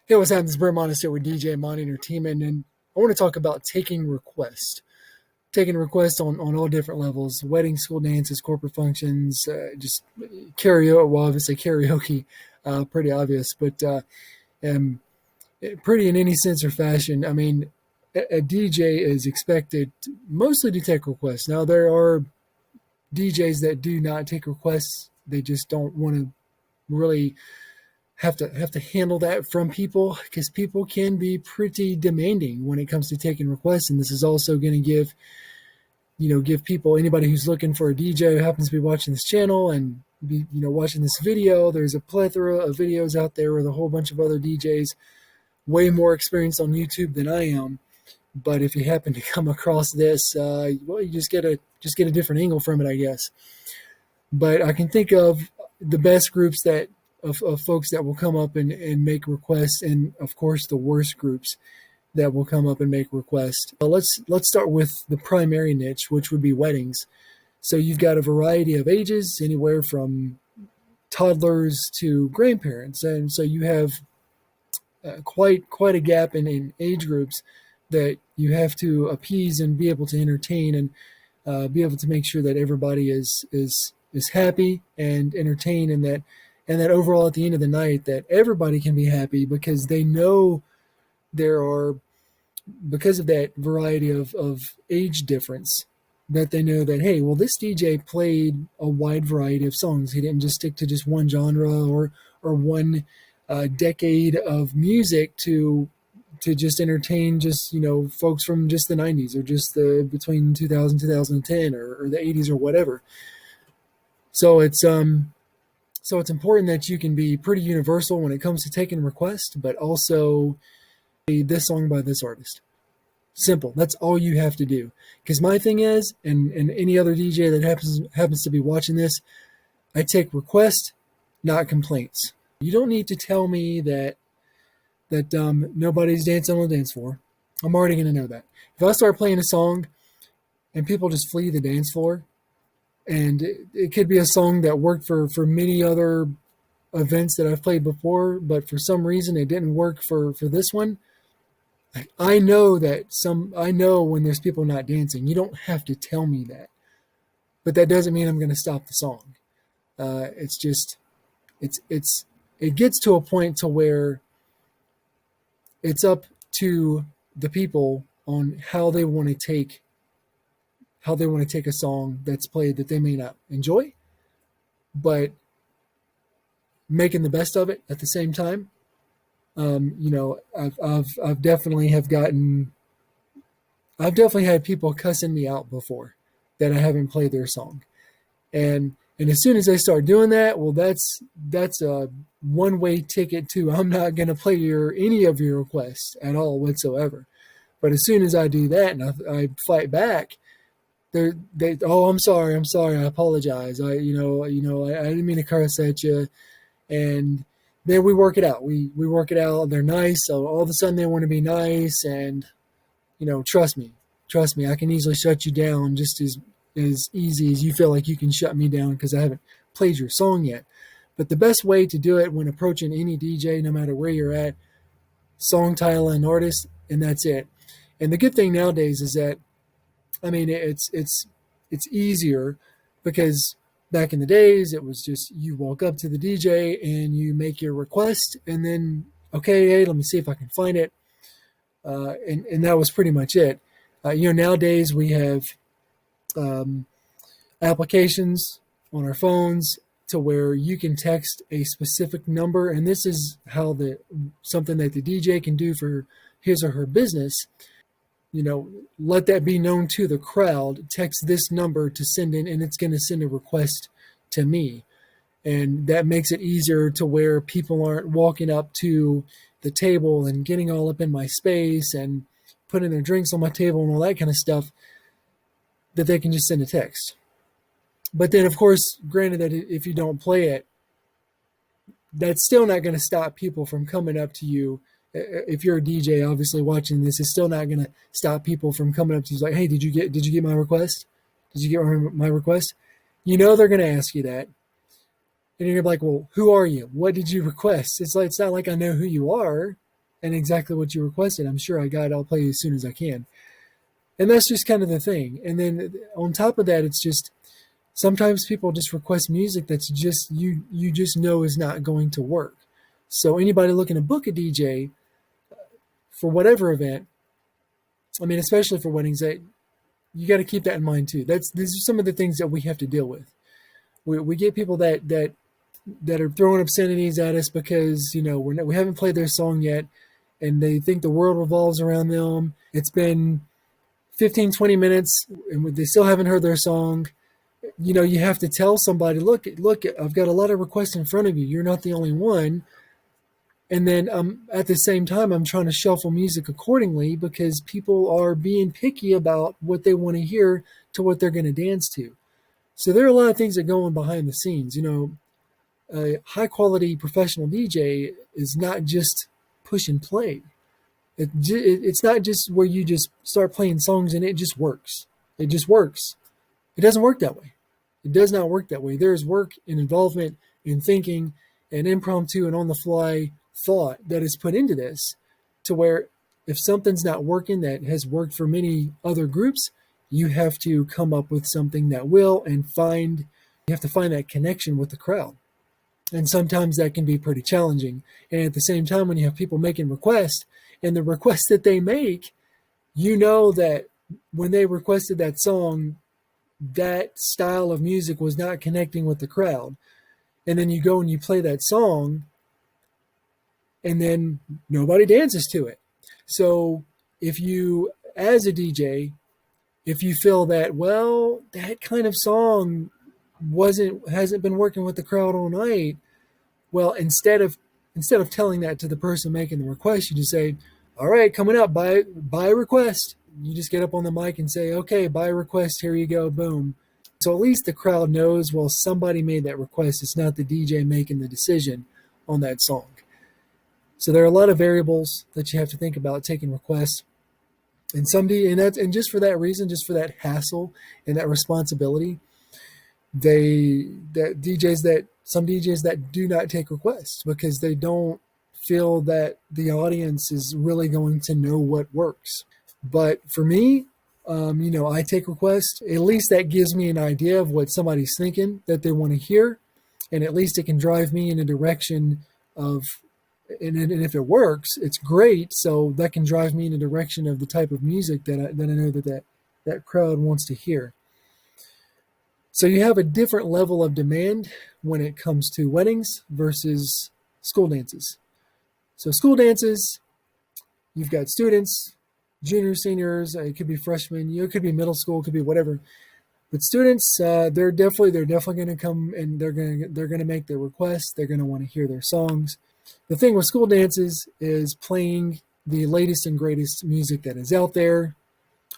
Hey, what's happening? This is Brent Monistate with DJ Monty Entertainment, and I want to talk about taking requests. Taking requests on all different levels: wedding, school dances, corporate functions, just karaoke. Well, obviously karaoke, pretty obvious, but um, pretty in any sense or fashion. I mean, a DJ is expected mostly to take requests. Now, there are DJs that do not take requests; they just don't want to really have to handle that from people, because people can be pretty demanding when it comes to taking requests. And this is also going to give people, anybody who's looking for a DJ who happens to be watching this channel and be watching this video, there's a plethora of videos out there with a whole bunch of other DJs way more experienced on YouTube than I am. But if you happen to come across this, well, you just get a different angle from it, I guess. But I can think of the best groups of folks that will come up and make requests, and of course the worst groups that will come up and make requests. Let's start with the primary niche, which would be weddings. So you've got a variety of ages, anywhere from toddlers to grandparents, and so you have quite a gap in age groups that you have to appease and be able to entertain, and be able to make sure that everybody is happy and entertained, and that overall at the end of the night that everybody can be happy, because they know because of that variety of age difference, that they know that, hey, well, this DJ played a wide variety of songs. He didn't just stick to just one genre or one decade of music to just entertain just, folks from just the 90s, or just the between 2000 2010, or the 80s, or whatever. So it's important that you can be pretty universal when it comes to taking requests, but also this song by this artist. Simple. That's all you have to do. Because my thing is, and any other DJ that happens to be watching this, I take requests, not complaints. You don't need to tell me that nobody's dancing on the dance floor. I'm already going to know that. If I start playing a song and people just flee the dance floor, and it could be a song that worked for many other events that I've played before, but for some reason it didn't work for this one, I know when there's people not dancing. You don't have to tell me that. But that doesn't mean I'm going to stop the song. It gets to a point to where it's up to the people on how they want to take a song that's played that they may not enjoy, but making the best of it at the same time. I've definitely had people cussing me out before that I haven't played their song. And as soon as they start doing that, well, that's a one-way ticket to, I'm not going to play any of your requests at all whatsoever. But as soon as I do that and I fight back, I'm sorry, I apologize. I didn't mean to curse at you. And then we work it out. We work it out. They're nice. So all of a sudden they want to be nice. And, trust me, I can easily shut you down just as easy as you feel like you can shut me down because I haven't played your song yet. But the best way to do it when approaching any DJ, no matter where you're at, song title and artist, and that's it. And the good thing nowadays is that, I mean, it's easier, because back in the days, it was just you walk up to the DJ and you make your request, and then, okay, hey, let me see if I can find it. And that was pretty much it. Nowadays we have applications on our phones to where you can text a specific number, and this is how something that the DJ can do for his or her business. Let that be known to the crowd. Text this number to send in, and it's going to send a request to me. And that makes it easier to where people aren't walking up to the table and getting all up in my space and putting their drinks on my table and all that kind of stuff, that they can just send a text. But then, of course, granted that if you don't play it, that's still not going to stop people from coming up to you. If you're a DJ, obviously watching this, is still not going to stop people from coming up to you like, hey, did you get my request? Did you get my request? They're going to ask you that. And you're like, well, who are you? What did you request? It's not like I know who you are. and exactly what you requested. I'm sure I got it. I'll play it as soon as I can. And that's just kind of the thing. And then on top of that, it's just sometimes people just request music that's just you just know is not going to work. So anybody looking to book a DJ for whatever event, I mean, especially for weddings, that you got to keep that in mind too. These are some of the things that we have to deal with. We get people that are throwing obscenities at us because we haven't played their song yet, and they think the world revolves around them. It's been 15, 20 minutes, and they still haven't heard their song. You have to tell somebody, look, I've got a lot of requests in front of you. You're not the only one. And then at the same time, I'm trying to shuffle music accordingly because people are being picky about what they want to hear to what they're going to dance to. So there are a lot of things that go on behind the scenes. A high quality professional DJ is not just push and play. It's not just where you just start playing songs and it just works. It just works. It doesn't work that way. It does not work that way. There's work and involvement in thinking and impromptu and on the fly thought that is put into this, to where if something's not working that has worked for many other groups, you have to come up with something that will, and you have to find that connection with the crowd. And sometimes that can be pretty challenging. And at the same time, when you have people making requests, and the requests that they make, that when they requested that song, that style of music was not connecting with the crowd. And then you go and you play that song, and then nobody dances to it. So if you, as a DJ, if you feel that, well, that kind of song hasn't been working with the crowd all night, well, instead of telling that to the person making the request, you just say, all right, coming up, by request. You just get up on the mic and say, okay, by request, here you go, boom. So at least the crowd knows, well, somebody made that request. It's not the DJ making the decision on that song. So there are a lot of variables that you have to think about taking requests. And just for that reason, just for that hassle and that responsibility, some DJs that do not take requests because they don't feel that the audience is really going to know what works. But for me, I take requests. At least that gives me an idea of what somebody's thinking that they want to hear. And at least it can drive me in a direction of, and if it works, it's great. So that can drive me in a direction of the type of music that I know that crowd wants to hear. So you have a different level of demand when it comes to weddings versus school dances. So school dances, you've got students, juniors, seniors, it could be freshmen, it could be middle school, it could be whatever. But students, they're definitely going to come and they're going to make their requests. They're going to want to hear their songs. The thing with school dances is playing the latest and greatest music that is out there,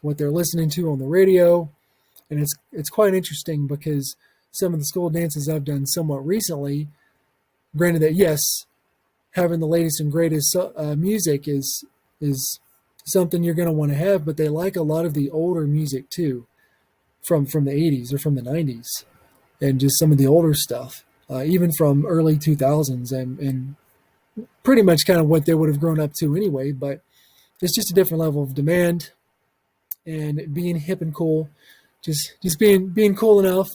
what they're listening to on the radio. And it's quite interesting because some of the school dances I've done somewhat recently, granted that yes, having the latest and greatest music is something you're going to want to have, but they like a lot of the older music too, from the 80s or from the 90s, and just some of the older stuff, even from early 2000s, and pretty much kind of what they would have grown up to anyway. But it's just a different level of demand, and being hip and cool. Just being cool enough.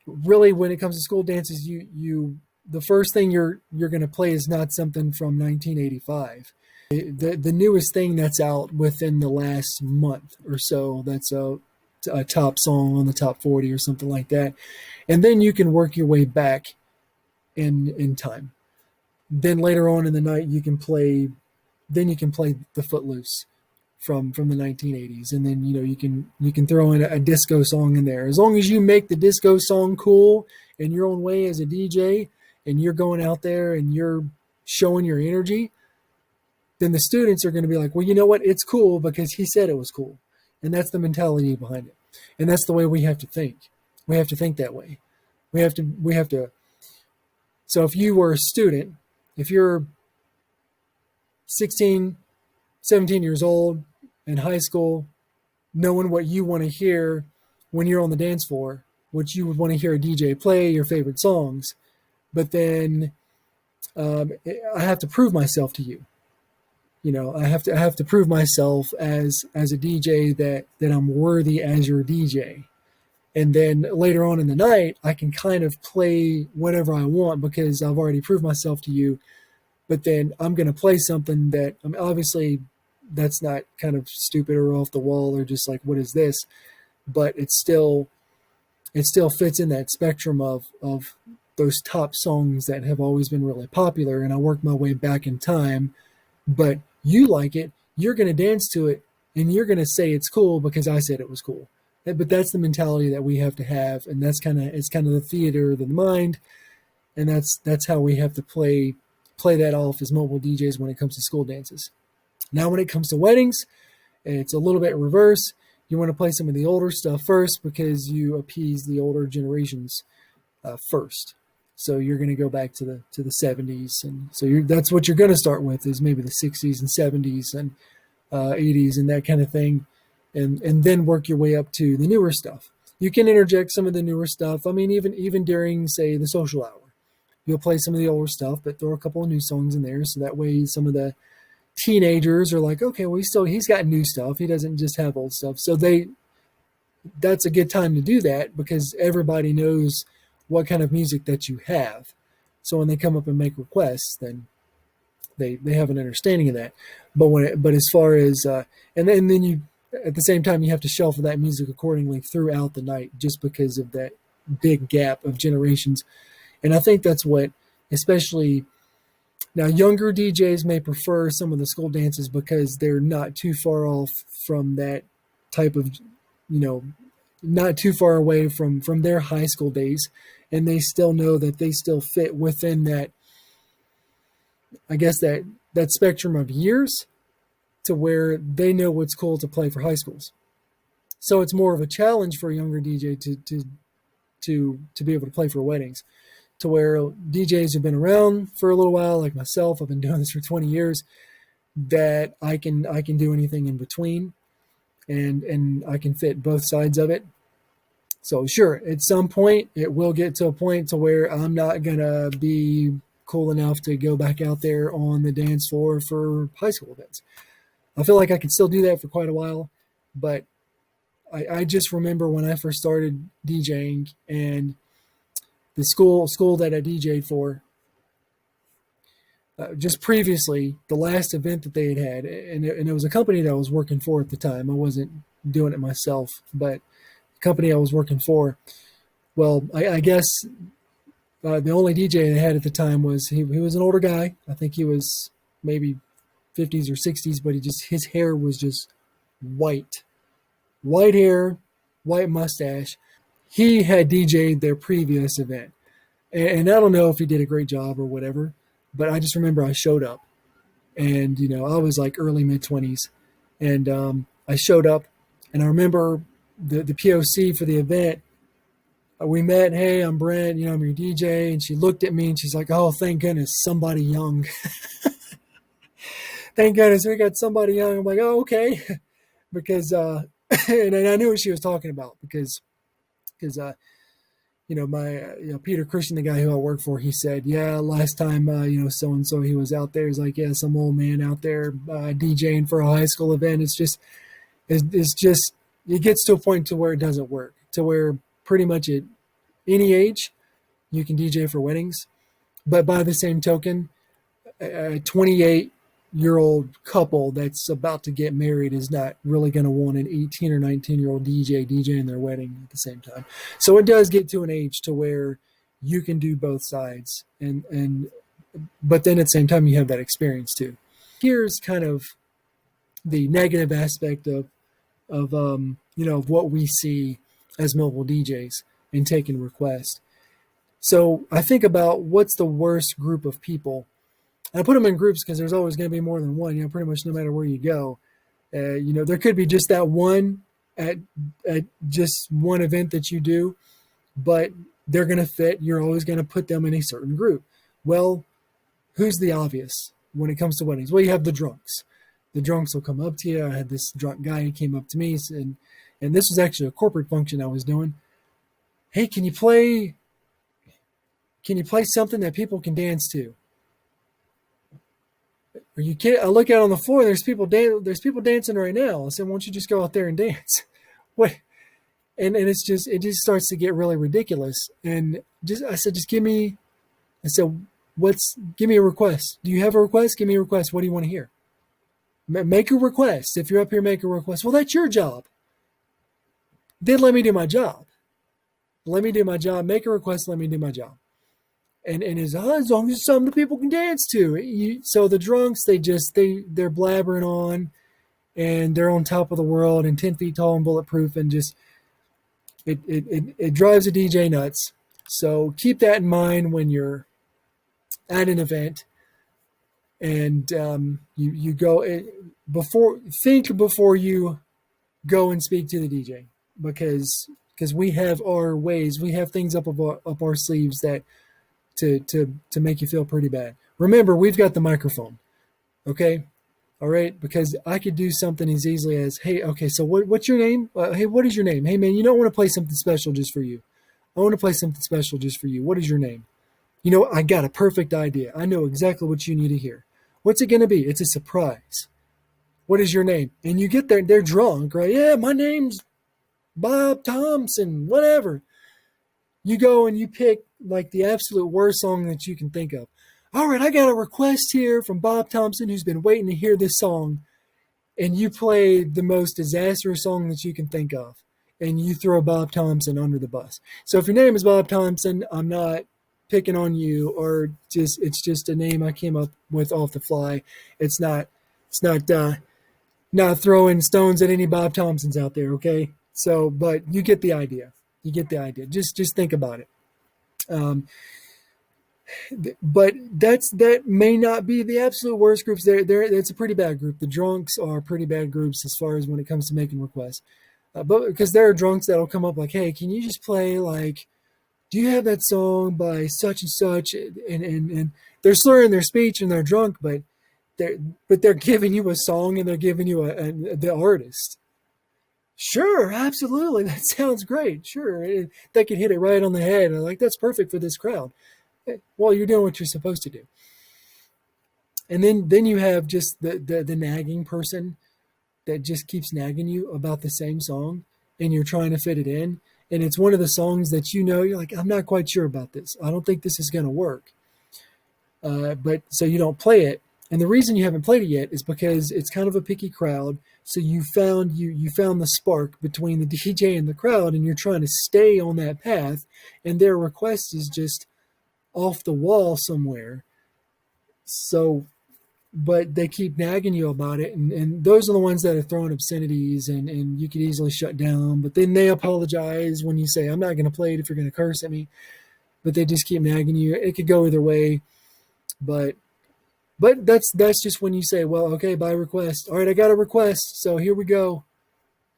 Really, when it comes to school dances, the first thing you're going to play is not something from 1985. The newest thing that's out within the last month or so, that's a top song on the top 40 or something like that. And then you can work your way back in time. Then later on in the night, you can play the Footloose from the 1980s, and then you can throw in a disco song in there. As long as you make the disco song cool in your own way as a DJ, and you're going out there and you're showing your energy, then the students are going to be like, well, you know what? It's cool because he said it was cool. And that's the mentality behind it. And that's the way we have to think. We have to think that way. We have to. So if you were a student, if you're 16, 17 years old in high school, knowing what you want to hear when you're on the dance floor, what you would want to hear a DJ play, your favorite songs, but then I have to prove myself to you. I have to prove myself as a DJ that I'm worthy as your DJ. And then later on in the night, I can kind of play whatever I want because I've already proved myself to you. But then I'm going to play something that, I mean, obviously that's not kind of stupid or off the wall or just like, what is this? But it still fits in that spectrum of those top songs that have always been really popular. And I work my way back in time, but you like it, you're going to dance to it, and you're going to say it's cool because I said it was cool. But that's the mentality that we have to have, and it's kind of the theater of the mind, and that's how we have to play that off as mobile DJs when it comes to school dances. Now, when it comes to weddings, it's a little bit reverse. You want to play some of the older stuff first because you appease the older generations first. So you're going to go back to the 70s, and so that's what you're going to start with is maybe the 60s and 70s and 80s and that kind of thing, and then work your way up to the newer stuff. You can interject some of the newer stuff. I mean, even during, say, the social hour, you'll play some of the older stuff, but throw a couple of new songs in there, so that way some of the teenagers are like, okay, well, he's got new stuff. He doesn't just have old stuff. So that's a good time to do that because everybody knows what kind of music that you have. So when they come up and make requests, then they have an understanding of that. But as far as and then you at the same time you have to shuffle that music accordingly throughout the night just because of that big gap of generations. And I think that's what, especially now, younger DJs may prefer some of the school dances because they're not too far off from that type of, not too far away from their high school days, and they still know that they still fit within that, I guess that spectrum of years to where they know what's cool to play for high schools. So it's more of a challenge for a younger DJ to be able to play for weddings, to where DJs have been around for a little while, like myself. I've been doing this for 20 years. That I can do anything in between, and I can fit both sides of it. So sure, at some point it will get to a point to where I'm not gonna be cool enough to go back out there on the dance floor for high school events. I feel like I can still do that for quite a while, but I just remember when I first started DJing and the school that I DJ'd for, just previously, the last event that they had, and it was a company that I was working for at the time. I wasn't doing it myself, but the company I was working for, well, I guess the only DJ they had at the time was, he was an older guy. I think he was maybe 50s or 60s, but his hair was just white. White hair, white mustache. He had DJ'd their previous event. And I don't know if he did a great job or whatever, but I just remember I showed up, and I was like early mid-20s, and I showed up, and I remember the POC for the event. We met. Hey, I'm Brent. I'm your DJ, and she looked at me and she's like, "Oh, thank goodness, somebody young." Thank goodness we got somebody young. I'm like, "Oh, okay," because and I knew what she was talking about because my Peter Christian, the guy who I work for, he said, yeah, last time so and so he was out there. He's like, yeah, some old man out there DJing for a high school event. It's just it gets to a point to where it doesn't work, to where pretty much at any age you can DJ for weddings. But by the same token, a 28-year-old couple that's about to get married is not really going to want an 18 or 19-year-old DJ DJing their wedding at the same time. So it does get to an age to where you can do both sides, but then at the same time you have that experience too. Here's kind of the negative aspect of what we see as mobile DJs and taking requests. So I think about what's the worst group of people. I put them in groups because there's always going to be more than one, pretty much no matter where you go. There could be just that one at just one event that you do, but they're going to fit. You're always going to put them in a certain group. Well, who's the obvious when it comes to weddings? Well, you have the drunks. The drunks will come up to you. I had this drunk guy who came up to me, and this was actually a corporate function I was doing. Hey, can you play something that people can dance to? Are you kidding? I look out on the floor and there's people dancing right now. I said, why don't you just go out there and dance? What? And it just starts to get really ridiculous. And I said, just give me, I said, give me a request. Do you have a request? Give me a request. What do you want to hear? Make a request. If you're up here, make a request. Well, that's your job. Then let me do my job. Let me do my job. Make a request. Let me do my job. And as long as it's something that people can dance to. So the drunks, they're blabbering on, and they're on top of the world and 10 feet tall and bulletproof, and just it drives a DJ nuts. So keep that in mind when you're at an event, and you go before you go and speak to the DJ, because we have our ways, we have things up our sleeves that to make you feel pretty bad. Remember, we've got the microphone, okay? All right, because I could do something as easily as, hey, okay, so what's your name? Hey, what is your name? Hey, man, I want to play something special just for you. I want to play something special just for you. What is your name? I got a perfect idea. I know exactly what you need to hear. What's it going to be? It's a surprise. What is your name? And you get there, they're drunk, right? Yeah, my name's Bob Thompson, whatever. You go and you pick like the absolute worst song that you can think of. All right, I got a request here from Bob Thompson, who's been waiting to hear this song. And you play the most disastrous song that you can think of. And you throw Bob Thompson under the bus. So if your name is Bob Thompson, I'm not picking on you, or it's just a name I came up with off the fly. It's not not throwing stones at any Bob Thompsons out there, okay? So, but you get the idea. You get the idea. Just think about it. But that may not be the absolute worst groups. It's a pretty bad group. The drunks are pretty bad groups as far as when it comes to making requests. But because there are drunks that'll come up like, hey, can you just play like, do you have that song by such and such? And they're slurring their speech and they're drunk, but they're giving you a song and they're giving you the artist. Sure, absolutely. That sounds great. Sure. They could hit it right on the head. Like, that's perfect for this crowd. Well, you're doing what you're supposed to do. And then you have just the nagging person that just keeps nagging you about the same song, and you're trying to fit it in. And it's one of the songs that you're like, I'm not quite sure about this. I don't think this is going to work. But so you don't play it. And the reason you haven't played it yet is because it's kind of a picky crowd. So you found the spark between the DJ and the crowd, and you're trying to stay on that path. And their request is just off the wall somewhere. So, but they keep nagging you about it. And those are the ones that are throwing obscenities, and you could easily shut down. But then they apologize when you say, I'm not going to play it if you're going to curse at me. But they just keep nagging you. It could go either way. But that's just when you say, well, okay, by request. All right, I got a request, so here we go.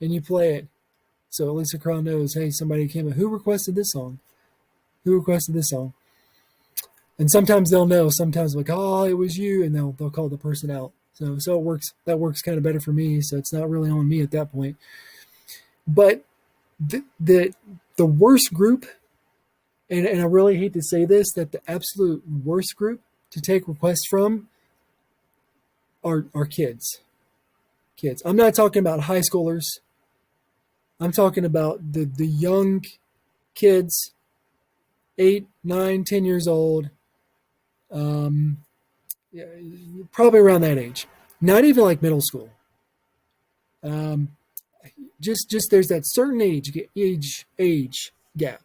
And you play it. So at least the crowd knows, hey, somebody came up. Who requested this song? Who requested this song? And sometimes they'll know. Sometimes like, oh, it was you, and they'll call the person out. So it works. That works kind of better for me. So it's not really on me at that point. But the worst group, and I really hate to say this, that the absolute worst group to take requests from are kids. Kids. I'm not talking about high schoolers. I'm talking about the young kids, 8, 9, 10 years old. Yeah, probably around that age. Not even like middle school. Just there's that certain age gap.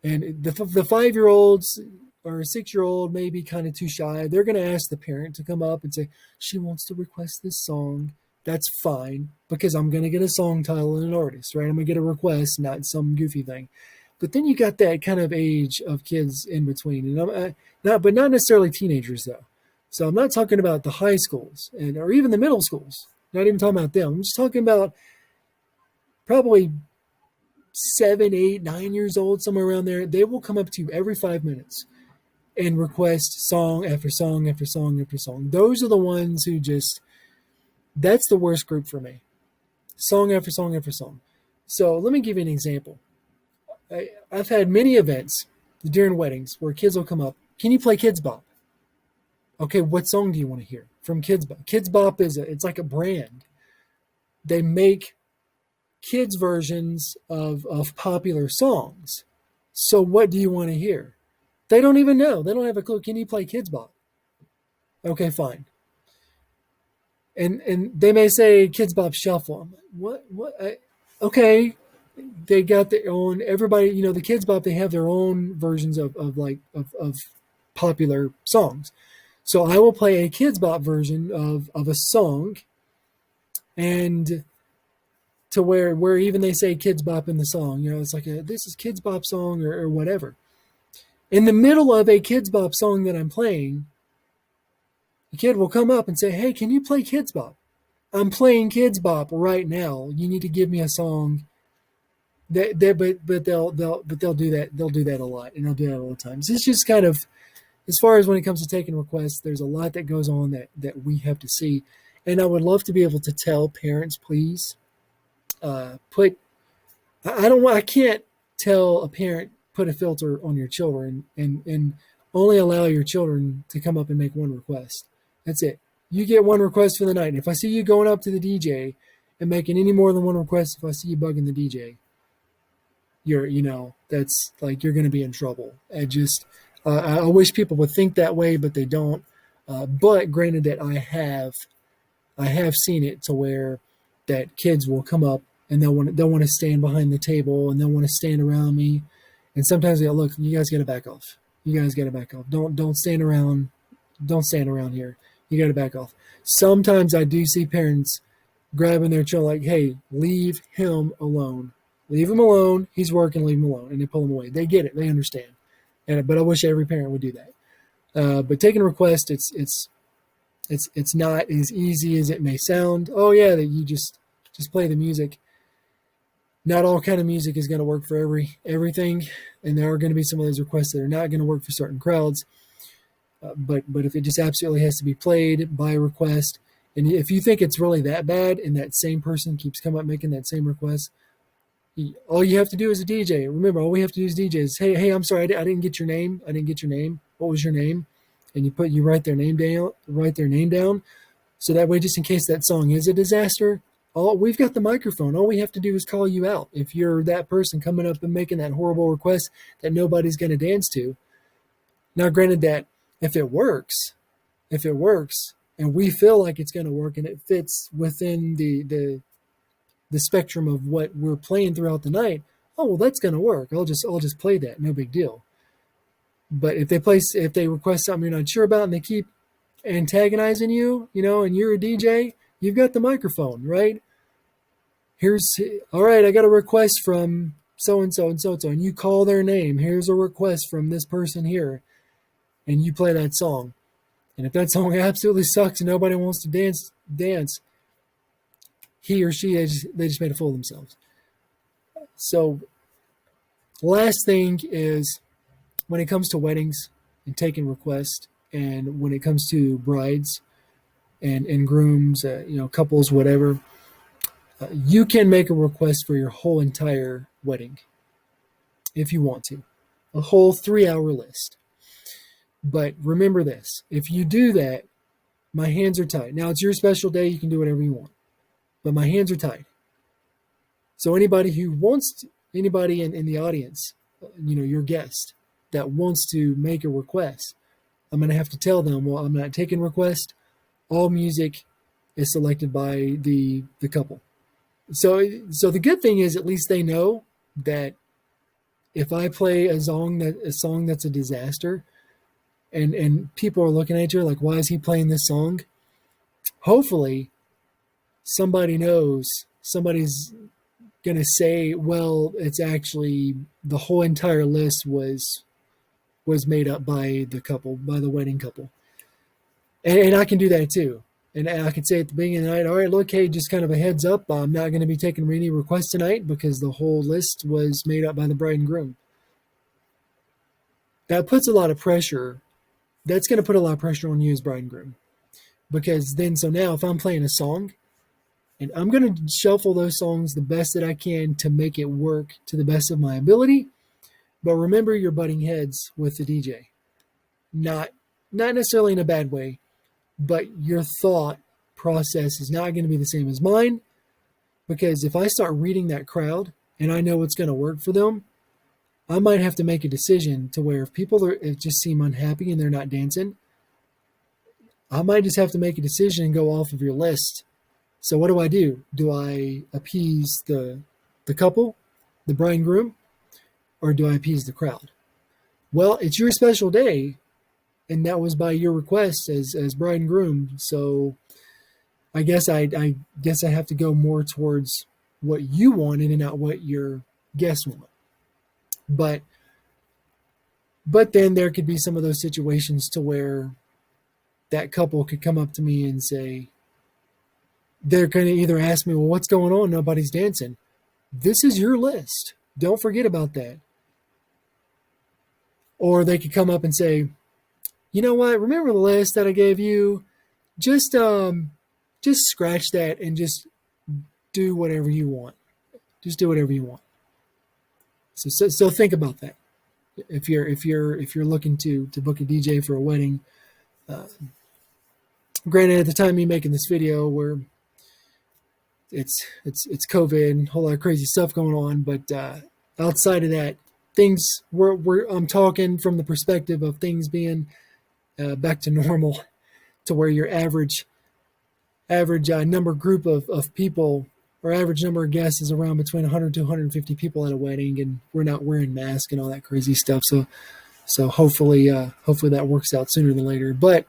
And the 5-year-olds or a 6-year-old may be kind of too shy. They're going to ask the parent to come up and say, she wants to request this song. That's fine, because I'm going to get a song title and an artist, right? I'm going to get a request, not some goofy thing. But then you got that kind of age of kids in between, and not necessarily teenagers though. So I'm not talking about the high schools or even the middle schools. Not even talking about them. I'm just talking about probably 7, 8, 9 years old, somewhere around there. They will come up to you every 5 minutes and request song after song after song after song. Those are the ones who that's the worst group for me. Song after song after song. So let me give you an example. I've had many events during weddings where kids will come up. Can you play Kids Bop? Okay, what song do you want to hear from Kids Bop? Kids Bop it's like a brand. They make kids versions of popular songs. So what do you want to hear? They don't even know. They don't have a clue. Can you play Kids Bop? Okay, fine. And they may say Kids Bop Shuffle. I'm like, what? Okay, they got their own. Everybody, the Kids Bop. They have their own versions of popular songs. So I will play a Kids Bop version of a song, and to where even they say Kids Bop in the song. It's like this is Kids Bop song or whatever. In the middle of a Kids Bop song that I'm playing, a kid will come up and say, "Hey, can you play Kids Bop? I'm playing Kids Bop right now. You need to give me a song." But they'll do that. They'll do that a lot, and they'll do that all the time. So it's just kind of, as far as when it comes to taking requests, there's a lot that goes on that we have to see. And I would love to be able to tell parents, please, I can't tell a parent put a filter on your children and only allow your children to come up and make one request. That's it. You get one request for the night. And if I see you going up to the DJ and making any more than one request, if I see you bugging the DJ, that's like, you're going to be in trouble. I wish people would think that way, but they don't. But granted that I have seen it to where that kids will come up and they'll want to stand behind the table and they'll want to stand around me. And sometimes they'll look, you guys got to back off. You guys got to back off. Don't stand around. Don't stand around here. You got to back off. Sometimes I do see parents grabbing their child like, hey, leave him alone. Leave him alone. He's working. Leave him alone. And they pull him away. They get it. They understand. But I wish every parent would do that. But taking a request, it's not as easy as it may sound. Oh yeah, that you just play the music. Not all kind of music is going to work for everything, and there are going to be some of those requests that are not going to work for certain crowds. But if it just absolutely has to be played by request, and if you think it's really that bad, and that same person keeps coming up making that same request, all you have to do as a DJ. Remember, all we have to do as DJs. Hey, I'm sorry, I didn't get your name. I didn't get your name. What was your name? And you write their name down. Write their name down, so that way, just in case that song is a disaster. We've got the microphone. All we have to do is call you out. If you're that person coming up and making that horrible request that nobody's going to dance to. Now, granted that if it works, and we feel like it's going to work and it fits within the spectrum of what we're playing throughout the night, oh, well, that's going to work. I'll just play that. No big deal. But if they request something you're not sure about and they keep antagonizing you, and you're a DJ, you've got the microphone, right? All right, I got a request from so-and-so and so-and-so, and you call their name. Here's a request from this person here, and you play that song. And if that song absolutely sucks and nobody wants to dance, he or she, they just made a fool of themselves. So last thing is, when it comes to weddings and taking requests, and when it comes to brides and grooms, couples, whatever, you can make a request for your whole entire wedding if you want to, a whole 3-hour list. But remember this, if you do that, my hands are tied. Now, it's your special day. You can do whatever you want, but my hands are tied. So anybody in the audience, your guest that wants to make a request, I'm going to have to tell them, well, I'm not taking requests. All music is selected by the couple. So the good thing is, at least they know that if I play a song that's a disaster, and people are looking at you like, why is he playing this song? Hopefully, somebody knows. Somebody's going to say, well, it's actually the whole entire list was made up by the couple, by the wedding couple. And I can do that too. And I could say at the beginning of the night, all right, look, hey, just kind of a heads up, I'm not going to be taking any requests tonight because the whole list was made up by the bride and groom. That puts a lot of pressure. That's going to put a lot of pressure on you as bride and groom. Because so now if I'm playing a song, and I'm going to shuffle those songs the best that I can to make it work to the best of my ability. But remember, you're butting heads with the DJ, not not necessarily in a bad way, but your thought process is not going to be the same as mine. Because if I start reading that crowd and I know what's going to work for them, I might have to make a decision to where if people if just seem unhappy and they're not dancing, I might just have to make a decision and go off of your list. So what do? Do I appease the couple, the bride and groom, or do I appease the crowd? Well, it's your special day, and that was by your request as bride and groom. So I guess I guess I have to go more towards what you wanted and not what your guests want. But then there could be some of those situations to where that couple could come up to me and say, they're going to either ask me, well, what's going on? Nobody's dancing. This is your list. Don't forget about that. Or they could come up and say, you know what? Remember the list that I gave you? Just scratch that and just do whatever you want. Just do whatever you want. So think about that. If you're looking to book a DJ for a wedding, granted at the time me making this video where it's COVID, a whole lot of crazy stuff going on, but outside of that, things I'm talking from the perspective of things being back to normal, to where your average number group of people or average number of guests is around between 100 to 150 people at a wedding, and we're not wearing masks and all that crazy stuff. So hopefully that works out sooner than later. But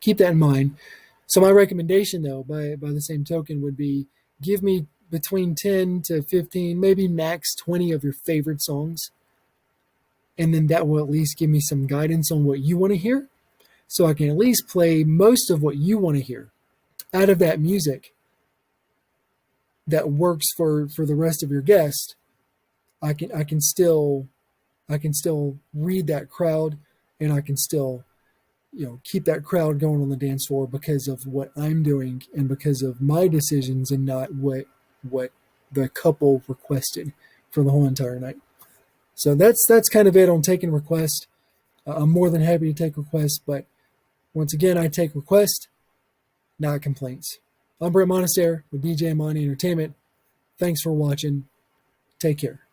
keep that in mind. So my recommendation, though, by the same token, would be give me between 10 to 15, maybe max 20 of your favorite songs. And then that will at least give me some guidance on what you want to hear. So I can at least play most of what you want to hear out of that music that works for the rest of your guests. I can still read that crowd, and I can still keep that crowd going on the dance floor because of what I'm doing and because of my decisions and not what the couple requested for the whole entire night. So that's kind of it on taking requests. I'm more than happy to take requests, but once again, I take requests, not complaints. I'm Brett Monaster with DJ Monty Entertainment. Thanks for watching. Take care.